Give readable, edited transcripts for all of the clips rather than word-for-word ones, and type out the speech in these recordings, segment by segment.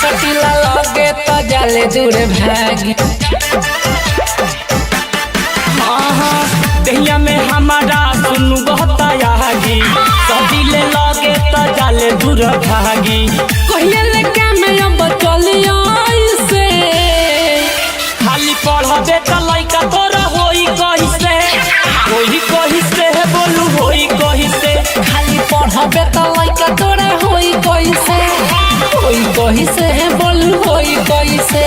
सटीला लगे तो जाले दूर भागी। दहिया में हमारा सुनु बहता यागी, सटीले लगे तो जाले दूर भागी। कहिए लेके मैं अब चलियो से खाली पढ़बे त लइका तोरा होई कहिसे, होई कहिसे बोलू होई कहिसे। खाली पढ़बे त लइका तोरा होई कइसे, होई कइसे बोलू होई कइसे।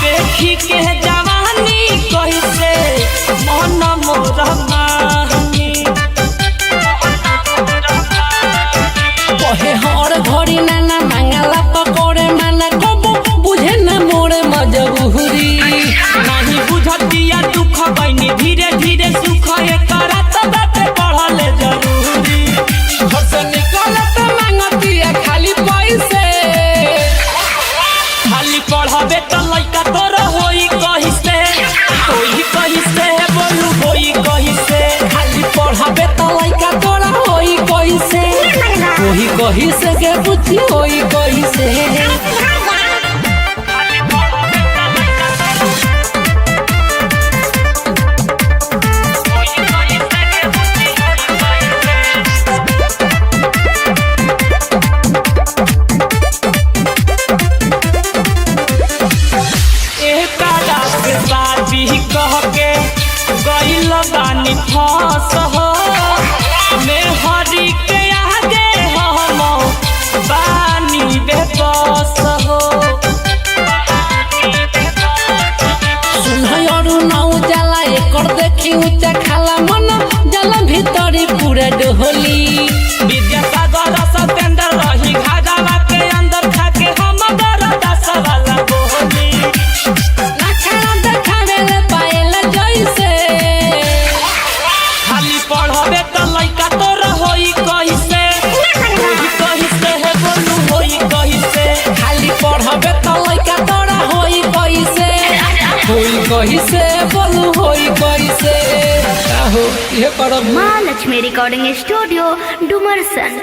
देखी के जवानी कहिसे मन मोर मानी, कहे हर घड़ी नाना मांगला पकोड़े माना कबो बुझे न मोरे मजबूरी। नहीं बुझतिया दुख बनी धीरे धीरे सुख एकरा त बाते पढ़ले जरूरी। घर से निकलत मांगतिया खाली पैसे, खाली पढ़बे त लइका तोरा होई कहिसे, होई कहिसे बोलू होई कहिसे। खाली पढ़बे त लइका तोरा होई कइसे, होई कइसे के बुद्धि होई कइसे। कह के गइल बानी फस हो, मेहरी के आगे हम बानी बेबस हो। सुनई और नौ जाला एकर देखी ऊंचा खाला मन जाला भीतरी पूरा डोली। विद्यासागर सतेंद्र रही घाघावा के अंदर खाके हम डरदा सवाला बोली। खाली पढ़बे त लइका तोरा होई कहिसे, होई कहिसे बोलू होई कहिसे। खाली पढ़बे त लइका तोरा होई कइसे, होई कइसे बोलू होई कइसे। का हो ये पढ़ब महालक्ष्मी रिकॉर्डिंग स्टूडियो डुमरसन।